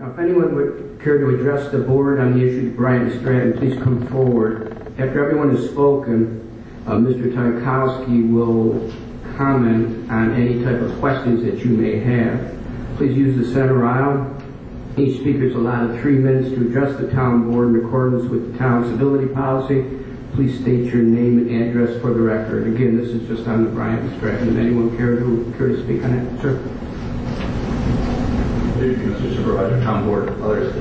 Now, if anyone would care to address the board on the issue of Bryant and Stratton, please come forward. After everyone has spoken, Mr. Tonkowski will comment on any type of questions that you may have. Please use the center aisle. Each speaker is allotted 3 minutes to address the town board in accordance with the town civility policy. Please state your name and address for the record. Again, this is just on the Bryant and Stratton. Anyone care to speak on it? Sir. Good evening, Mr. Supervisor, town board, others.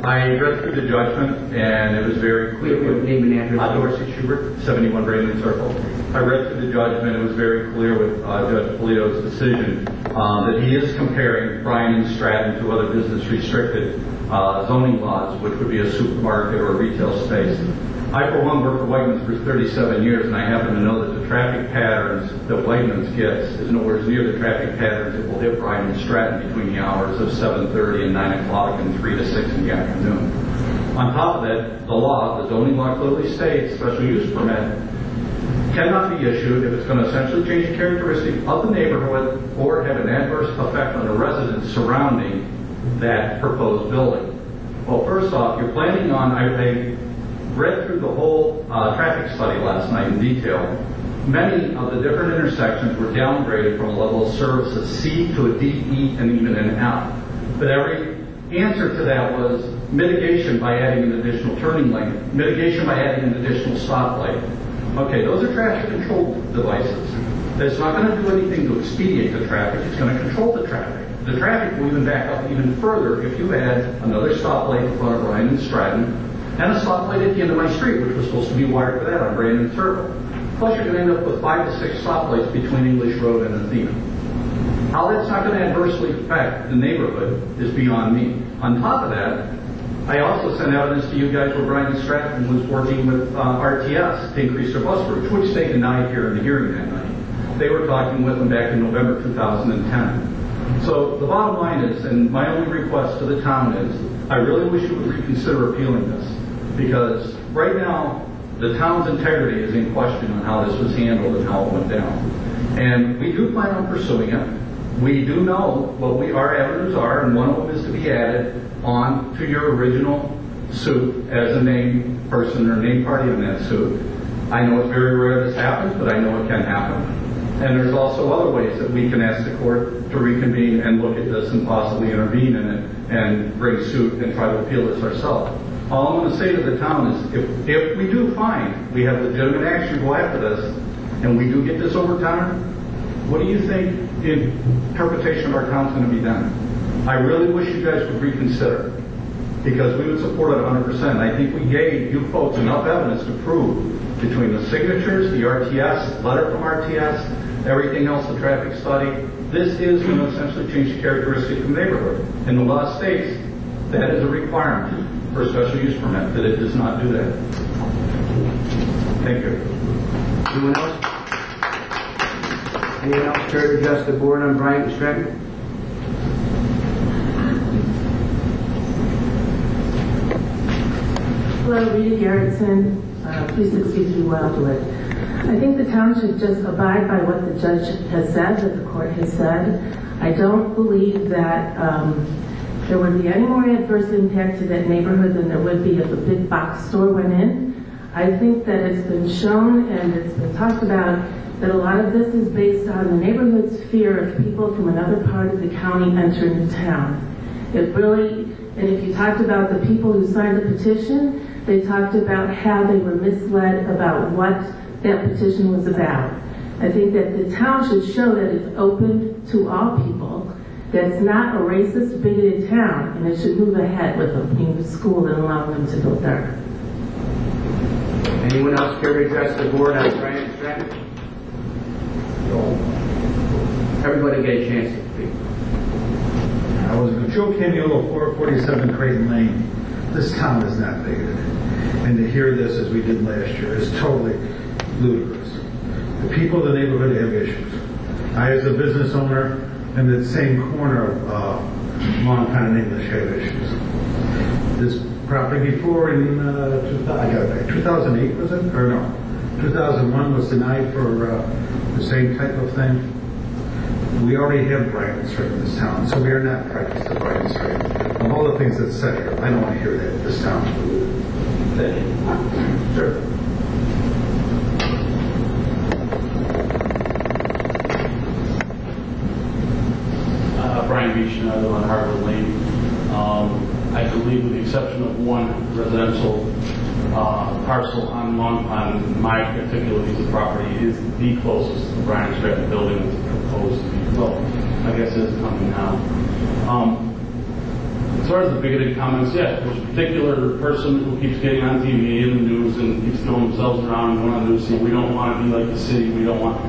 I read through the judgment, and it was very clear. With name and address. Dorsey Schubert, 71 Bryant Circle. I read through the judgment. It was very clear with Judge Polito's decision that he is comparing Bryant and Stratton to other business restricted zoning laws, which would be a supermarket or a retail space. I, for one, worked for Wegmans for 37 years, and I happen to know that the traffic patterns that Wegmans gets is nowhere near the traffic patterns that will hit Bryant and Stratton between the hours of 7:30 and 9 o'clock and 3 to 6 in the afternoon. On top of that, the law, the zoning law clearly states special use permit cannot be issued if it's going to essentially change the characteristic of the neighborhood or have an adverse effect on the residents surrounding that proposed building. Well, first off, you're planning on, I read through the whole traffic study last night in detail. Many of the different intersections were downgraded from a level of service of C to a D, E, and even an F. But every answer to that was mitigation by adding an additional turning lane, mitigation by adding an additional stoplight. Okay, those are traffic control devices. It's not going to do anything to expedite the traffic. It's going to control the traffic. The traffic will even back up even further if you add another stoplight in front of Bryant and Stratton and a stoplight at the end of my street, which was supposed to be wired for that on Brandon Circle. Plus, you're going to end up with 5 to 6 stoplights between English Road and Athena. How that's not going to adversely affect the neighborhood is beyond me. On top of that, I also sent evidence to you guys where Bryant and Stratton was working with RTS to increase their bus routes, which they denied here in the hearing that night. They were talking with them back in November 2010. So the bottom line is, and my only request to the town is, I really wish you would reconsider appealing this, because right now the town's integrity is in question on how this was handled and how it went down. And we do plan on pursuing it. We do know what our avenues are, and one of them is to be added on to your original suit as a named person or named party in that suit. I know it's very rare this happens, but I know it can happen. And there's also other ways that we can ask the court to reconvene and look at this and possibly intervene in it and bring suit and try to appeal this ourselves. All I'm going to say to the town is, if we do find we have legitimate action to go after this, and we do get this overturned, what do you think the interpretation of our town is going to be then? I really wish you guys would reconsider, because we would support it 100%. I think we gave you folks enough evidence to prove between the signatures, the RTS, letter from RTS, everything else, the traffic study, this is going to essentially change the characteristic of the neighborhood. And the law states that is a requirement for a special use permit, that it does not do that. Thank you. Anyone else? Anyone else care to address the board on Bryant and Stratton? Hello, Rita Garrettson. Please excuse me while I do it. I think the town should just abide by what the judge has said, that the court has said. I don't believe that there would be any more adverse impact to that neighborhood than there would be if a big box store went in. I think that it's been shown and it's been talked about that a lot of this is based on the neighborhood's fear of people from another part of the county entering the town. It really, and if you talked about the people who signed the petition, they talked about how they were misled about what that petition was about. I think that the town should show that it's open to all people, that it's not a racist, bigoted town, and it should move ahead with opening the school and allowing them to go there. Anyone else care to address the board on Bryant and Stratton? Everybody get a chance to speak. I was with Joe Caniolo, 447 Creighton Lane. This town is not bigoted. And to hear this as we did last year is totally ludicrous. The people of the neighborhood have issues. I, as a business owner, in the same corner of Montana and English, have issues. This property before in 2008, was it? Or no, 2001 was denied for the same type of thing. We already have Bryant and Stratton in this town, so we are not prejudiced to Bryant and Stratton. Of all the things that's said here, I don't want to hear that in this town. Thank you. Sure. Brian Beach, and I live on Harvard Lane. I believe, with the exception of one residential parcel on Long Pond, my particular piece of property is the closest to the Bryant Stratton building that's proposed to be built. I guess it's coming now. As far as the bigoted comments, yeah, there's a particular person who keeps getting on TV and the news and keeps throwing themselves around and going on the news saying, we don't want to be like the city, we don't want.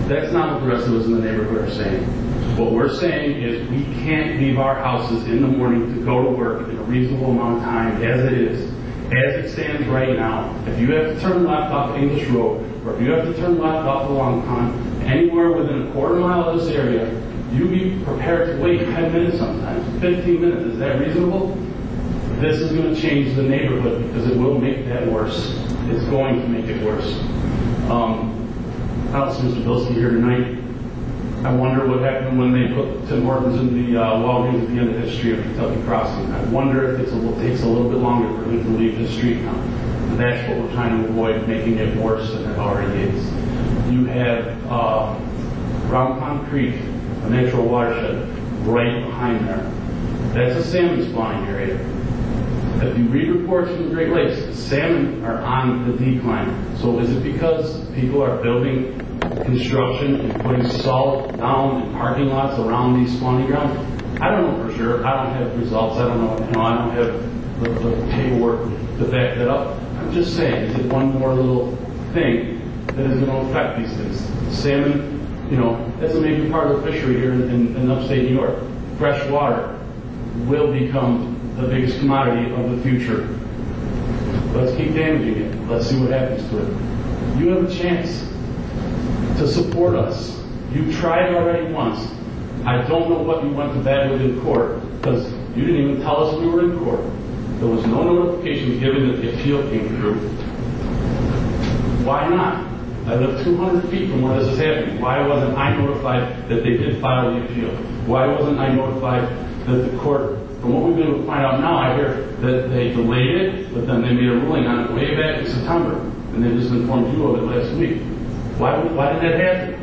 That's not what the rest of us in the neighborhood are saying. What we're saying is we can't leave our houses in the morning to go to work in a reasonable amount of time as it is. As it stands right now, if you have to turn left off English Road, or if you have to turn left off the Long Pond, anywhere within a quarter mile of this area, you be prepared to wait 10 minutes sometimes, 15 minutes. Is that reasonable? This is going to change the neighborhood because it will make that worse. It's going to make it worse. I don't see Mr. Bilski here tonight. I wonder what happened when they put Tim Hortons in the Walgreens at the end of his street of Kentucky Crossing. I wonder if it takes a little bit longer for him to leave his street now. And that's what we're trying to avoid, making it worse than it already is. You have Round Pond Creek, a natural watershed, right behind there. That's a salmon spawning area. If you read reports from the Great Lakes, salmon are on the decline. So is it because people are building construction and putting salt down in parking lots around these spawning grounds? I don't know for sure. I don't have results. I don't know. I don't have the paperwork to back that up. I'm just saying, is it one more little thing that is going to affect these things? Salmon, that's a major part of the fishery here in upstate New York. Fresh water will become the biggest commodity of the future. Let's keep damaging it. Let's see what happens to it. You have a chance to support us. You tried already once. I don't know what you went to bat with in court, because you didn't even tell us we were in court. There was no notification given that the appeal came through. Why not? I live 200 feet from where this is happening. Why wasn't I notified that they did file the appeal? Why wasn't I notified that the court, from what we've been able to find out now, I hear that they delayed it, but then they made a ruling on it way back in September, and they just informed you of it last week. Why did that happen?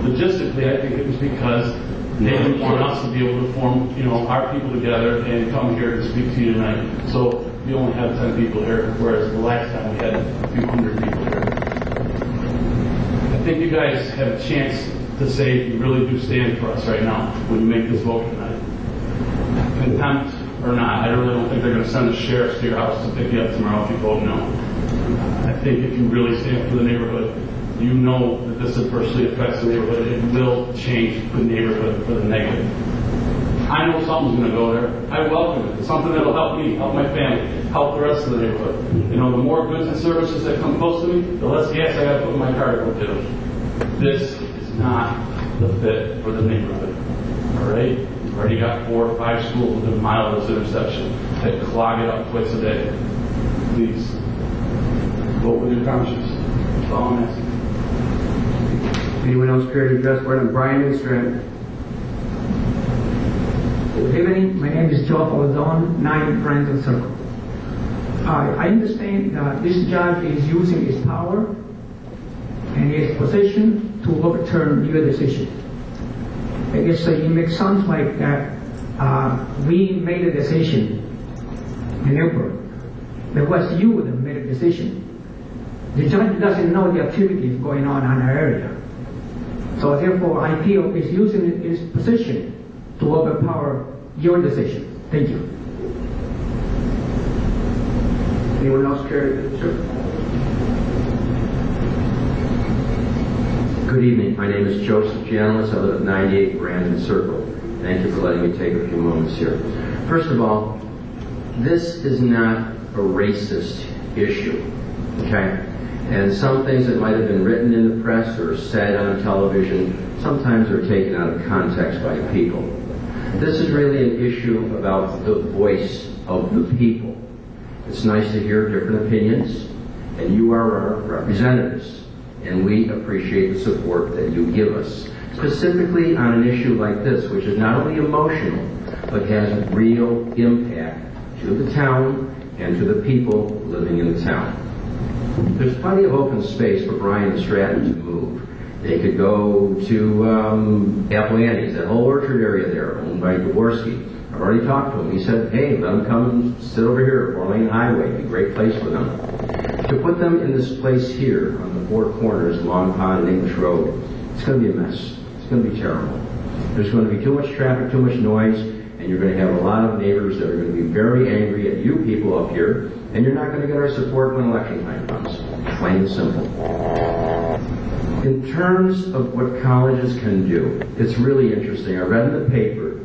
Logistically, I think it was because they didn't want us to be able to form, our people together and come here to speak to you tonight. So we only have 10 people here, whereas the last time we had a few hundred people here. I think you guys have a chance to say you really do stand for us right now when you make this vote tonight. Contempt or not, I really don't think they're going to send the sheriffs to your house to pick you up tomorrow if you vote no. I think if you really stand for the neighborhood, you know that this adversely affects the neighborhood. It will change the neighborhood for the negative. I know something's going to go there. I welcome it. It's something that will help me, help my family, help the rest of the neighborhood. The more goods and services that come close to me, the less gas I got to put in my car to go to them. This is not the fit for the neighborhood. All right? We've already got 4 or 5 schools within a mile of this intersection that clog it up twice a day. Please, vote with your conscience. That's all I'm asking. Anyone else care to address Bryant? Bryant and Stratton. Good evening. My name is Joe Falzon, 9 Bryant Circle. I understand that this judge is using his power and his position to overturn your decision. I guess it makes sounds like that we made a decision in Newport. It was you that made a decision. The judge doesn't know the activities going on in our area. So therefore, I feel he's using his position to overpower your decision. Thank you. Anyone else care to? Sure. Good evening. My name is Joseph Giannis. I live at 98 Brandon Circle. Thank you for letting me take a few moments here. First of all, this is not a racist issue, okay? And some things that might have been written in the press or said on television sometimes are taken out of context by people. This is really an issue about the voice of the people. It's nice to hear different opinions, and you are our representatives. and we appreciate the support that you give us, specifically on an issue like this, which is not only emotional, but has real impact to the town and to the people living in the town. There's plenty of open space for Bryant and Stratton to move. They could go to Apple Annie's, that whole orchard area there, owned by Dvorsky. I've already talked to him. He said, hey, let them come and sit over here, 4-lane highway. It'd be a great place for them. To put them in this place here on the four corners, Long Pond and English Road, it's going to be a mess. It's going to be terrible. There's going to be too much traffic, too much noise, and you're going to have a lot of neighbors that are going to be very angry at you people up here, and you're not going to get our support when election time comes. Plain and simple. In terms of what colleges can do, it's really interesting. I read in the paper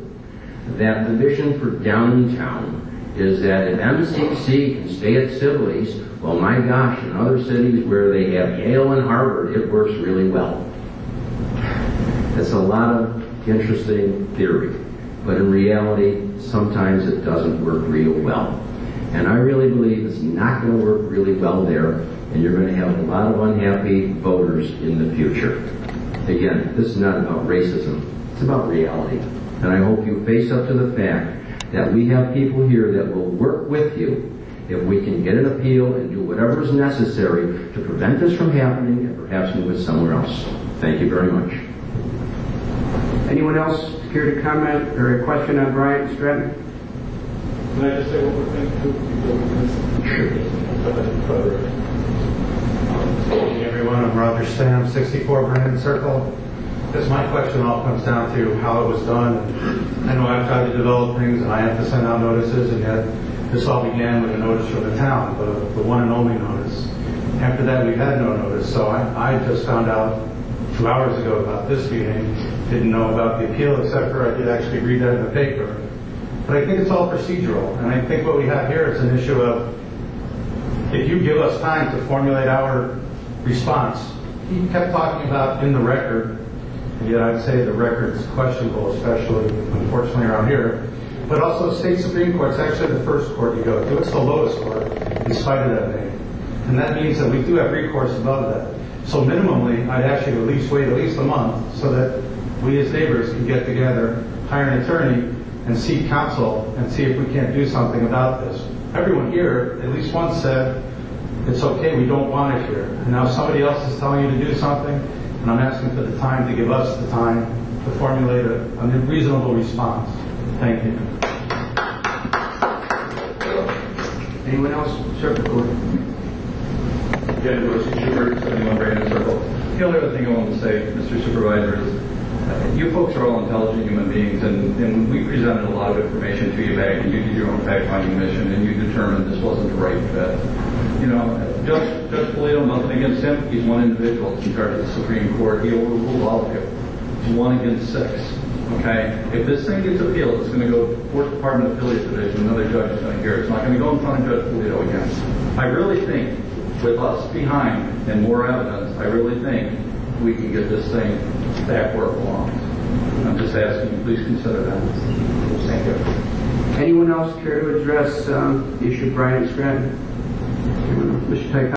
that the vision for downtown is that if MCC can stay at Sibley's, well, my gosh, in other cities where they have Yale and Harvard, it works really well. It's a lot of interesting theory, but in reality, sometimes it doesn't work real well. And I really believe it's not going to work really well there, and you're going to have a lot of unhappy voters in the future. Again, this is not about racism. It's about reality. And I hope you face up to the fact that we have people here that will work with you if we can get an appeal and do whatever is necessary to prevent this from happening and perhaps move it somewhere else. Thank you very much. Anyone else care to comment or a question on Bryant and Stratton? Can I just say one more thing too? Sure. Good evening, everyone. I'm Roger Stam, 64 Brandon Circle. Because my question all comes down to how it was done. I know I've tried to develop things and I have to send out notices, and yet this all began with a notice from the town, the one and only notice. After that, we had no notice. So I just found out 2 hours ago about this meeting, didn't know about the appeal, except for I did actually read that in the paper. But I think it's all procedural, and I think what we have here is an issue of, if you give us time to formulate our response. He kept talking about in the record, and yet I'd say the record's questionable, especially, unfortunately, around here. But also, state Supreme Court's actually the first court you go to. It's the lowest court, in spite of that name. And that means that we do have recourse above that. So minimally, I'd actually at least wait at least a month so that we as neighbors can get together, hire an attorney, and seek counsel and see if we can't do something about this. Everyone here, at least once said, it's okay, we don't want it here. And now somebody else is telling you to do something, and I'm asking for the time to give us the time to formulate a reasonable response. Thank you. Anyone else? Circle Court. Again, Dorsey Schubert, 71 Brandon Circle. The only other thing I want to say, Mr. Supervisor, is you folks are all intelligent human beings, and we presented a lot of information to you back, and you did your own fact-finding mission, and you determined this wasn't the right fit. You know, Judge Polito, nothing against him. He's one individual in charge of the Supreme Court. He overruled all of you. It's 1 against 6. Okay? If this thing gets appealed, it's going to go to the Fourth Department Affiliate Division. Another judge is going to hear it. It's not going to go in front of Judge Polito again. I really think, with us behind and more evidence, I really think we can get this thing back where it belongs. I'm just asking you, please consider that. Thank you. Anyone else care to address the issue of Bryant and Stratton? Mr. Tykowski.